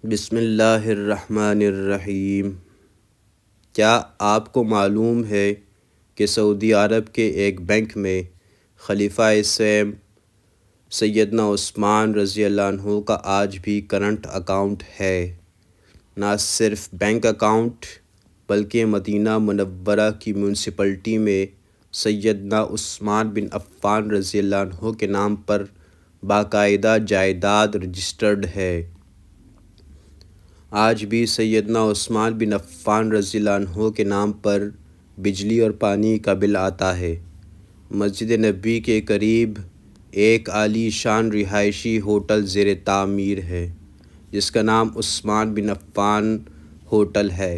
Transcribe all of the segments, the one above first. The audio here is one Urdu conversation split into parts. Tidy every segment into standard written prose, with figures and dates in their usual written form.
بسم اللہ الرحمن الرحیم۔ کیا آپ کو معلوم ہے کہ سعودی عرب کے ایک بینک میں خلیفہ سیم سیدنا عثمان رضی اللہ عنہ کا آج بھی کرنٹ اکاؤنٹ ہے؟ نہ صرف بینک اکاؤنٹ بلکہ مدینہ منورہ کی میونسپلٹی میں سیدنا عثمان بن عفان رضی اللہ عنہ کے نام پر باقاعدہ جائیداد رجسٹرڈ ہے۔ آج بھی سیدنا عثمان بن عفان رضی اللہ عنہ کے نام پر بجلی اور پانی کا بل آتا ہے۔ مسجد نبوی کے قریب ایک عالی شان رہائشی ہوٹل زیر تعمیر ہے جس کا نام عثمان بن عفان ہوٹل ہے۔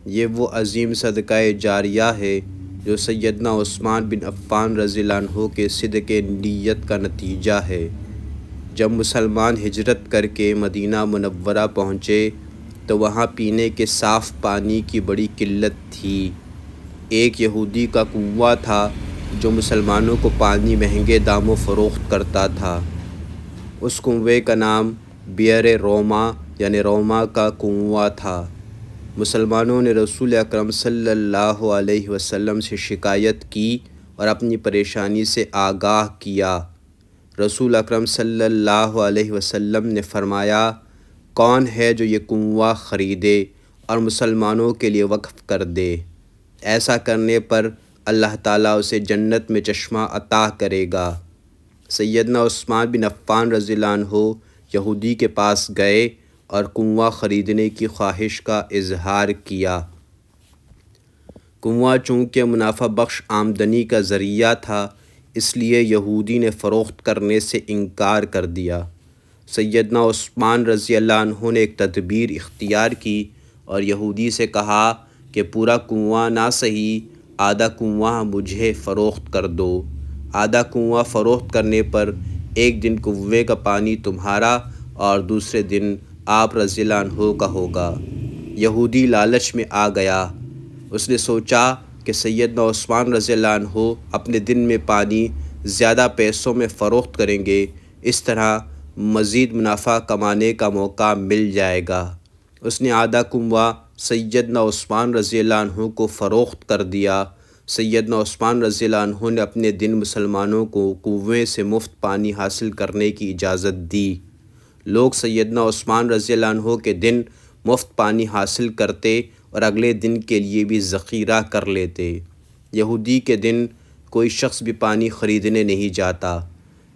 یہ وہ عظیم صدقہ جاریہ ہے جو سیدنا عثمان بن عفان رضی اللہ عنہ کے صدق نیت کا نتیجہ ہے۔ جب مسلمان ہجرت کر کے مدینہ منورہ پہنچے تو وہاں پینے کے صاف پانی کی بڑی قلت تھی۔ ایک یہودی کا کنواں تھا جو مسلمانوں کو پانی مہنگے داموں فروخت کرتا تھا۔ اس کنویں کا نام بئر روما یعنی روما کا کنواں تھا۔ مسلمانوں نے رسول اکرم صلی اللہ علیہ وسلم سے شکایت کی اور اپنی پریشانی سے آگاہ کیا۔ رسول اکرم صلی اللہ علیہ وسلم نے فرمایا، کون ہے جو یہ کنواں خریدے اور مسلمانوں کے لیے وقف کر دے؟ ایسا کرنے پر اللہ تعالیٰ اسے جنت میں چشمہ عطا کرے گا۔ سیدنا عثمان بن عفان رضی اللہ عنہ یہودی کے پاس گئے اور کنواں خریدنے کی خواہش کا اظہار کیا۔ کنواں چونکہ منافع بخش آمدنی کا ذریعہ تھا اس لیے یہودی نے فروخت کرنے سے انکار کر دیا۔ سیدنا عثمان رضی اللہ عنہ نے ایک تدبیر اختیار کی اور یہودی سے کہا کہ پورا کنواں نہ صحیح آدھا کنواں مجھے فروخت کر دو۔ آدھا کنواں فروخت کرنے پر ایک دن کنویں کا پانی تمہارا اور دوسرے دن آپ رضی اللہ عنہ کا ہوگا۔ یہودی لالچ میں آ گیا۔ اس نے سوچا کہ سیدنا عثمان رضی اللہ عنہ اپنے دن میں پانی زیادہ پیسوں میں فروخت کریں گے، اس طرح مزید منافع کمانے کا موقع مل جائے گا۔ اس نے آدھا کنواں سیدنا عثمان رضی اللہ عنہ کو فروخت کر دیا۔ سیدنا عثمان رضی اللہ عنہ نے اپنے دن مسلمانوں کو کنویں سے مفت پانی حاصل کرنے کی اجازت دی۔ لوگ سیدنا عثمان رضی اللہ عنہ کے دن مفت پانی حاصل کرتے اور اگلے دن کے لیے بھی ذخیرہ کر لیتے۔ یہودی کے دن کوئی شخص بھی پانی خریدنے نہیں جاتا۔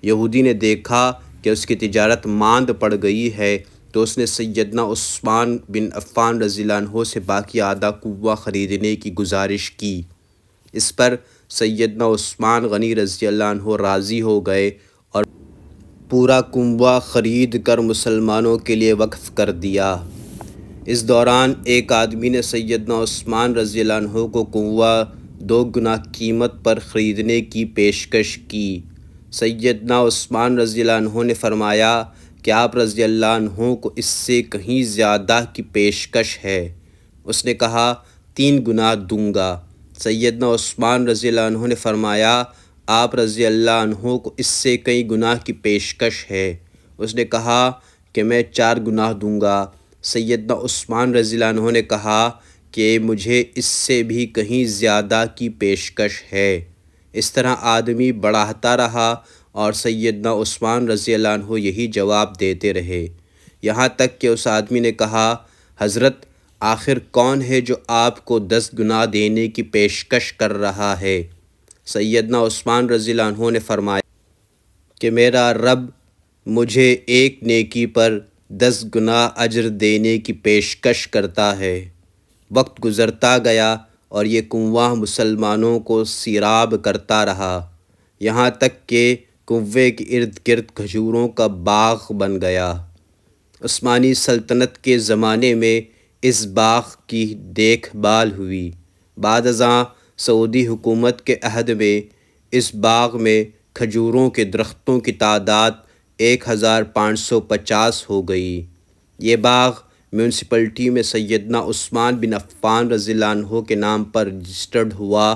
یہودی نے دیکھا کہ اس کی تجارت ماند پڑ گئی ہے تو اس نے سیدنا عثمان بن عفان رضی اللہ عنہ سے باقی آدھا کنواں خریدنے کی گزارش کی۔ اس پر سیدنا عثمان غنی رضی اللہ عنہ راضی ہو گئے اور پورا کنواں خرید کر مسلمانوں کے لیے وقف کر دیا۔ اس دوران ایک آدمی نے سیدنا عثمان رضی اللہ عنہ کو کنواں 2 گنا قیمت پر خریدنے کی پیشکش کی۔ سیدنا عثمان رضی اللہ عنہ نے فرمایا کہ آپ رضی اللہ عنہ کو اس سے کہیں زیادہ کی پیشکش ہے۔ اس نے کہا 3 گنا دوں گا۔ سیدنا عثمان رضی اللہ عنہ نے فرمایا آپ رضی اللہ عنہ کو اس سے کئی گنا کی پیشکش ہے۔ اس نے کہا کہ میں 4 گنا دوں گا۔ سیدنا عثمان رضی اللہ عنہ نے کہا کہ مجھے اس سے بھی کہیں زیادہ کی پیشکش ہے۔ اس طرح آدمی بڑھاتا رہا اور سیدنا عثمان رضی اللہ عنہ یہی جواب دیتے رہے، یہاں تک کہ اس آدمی نے کہا حضرت آخر کون ہے جو آپ کو 10 گنا دینے کی پیشکش کر رہا ہے؟ سیدنا عثمان رضی اللہ عنہ نے فرمایا کہ میرا رب مجھے ایک نیکی پر 10 گنا اجر دینے کی پیشکش کرتا ہے۔ وقت گزرتا گیا اور یہ کنواں مسلمانوں کو سیراب کرتا رہا، یہاں تک کہ کنویں کے ارد گرد کھجوروں کا باغ بن گیا۔ عثمانی سلطنت کے زمانے میں اس باغ کی دیکھ بھال ہوئی۔ بعد ازاں سعودی حکومت کے عہد میں اس باغ میں کھجوروں کے درختوں کی تعداد 1550 ہو گئی۔ یہ باغ میونسپلٹی میں سیدنا عثمان بن عفان رضی اللہ عنہ کے نام پر رجسٹرڈ ہوا۔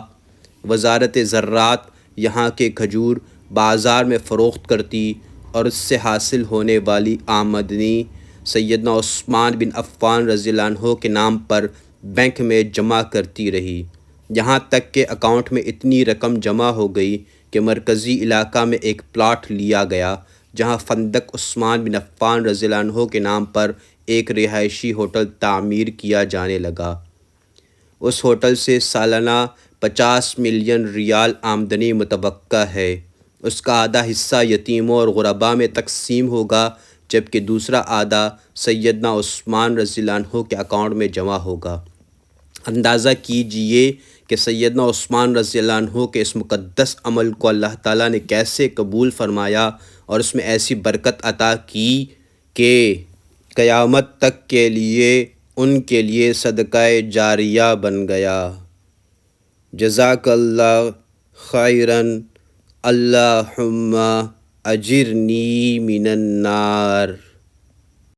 وزارت زراعت یہاں کے کھجور بازار میں فروخت کرتی اور اس سے حاصل ہونے والی آمدنی سیدنا عثمان بن عفان رضی اللہ عنہ کے نام پر بینک میں جمع کرتی رہی، یہاں تک کہ اکاؤنٹ میں اتنی رقم جمع ہو گئی کہ مرکزی علاقہ میں ایک پلاٹ لیا گیا جہاں فندق عثمان بن عفان رضی اللہ عنہ کے نام پر ایک رہائشی ہوٹل تعمیر کیا جانے لگا۔ اس ہوٹل سے سالانہ 50 ملین ریال آمدنی متوقع ہے۔ اس کا آدھا حصہ یتیموں اور غرباء میں تقسیم ہوگا، جبکہ دوسرا آدھا سیدنا عثمان رضی اللہ عنہ کے اکاؤنٹ میں جمع ہوگا۔ اندازہ کیجئے کہ سیدنا عثمان رضی اللہ عنہ کے اس مقدس عمل کو اللہ تعالیٰ نے کیسے قبول فرمایا اور اس میں ایسی برکت عطا کی کہ قیامت تک کے لیے ان کے لیے صدقہ جاریہ بن گیا۔ جزاک اللہ خیراً، اللہم اجرنی من النار۔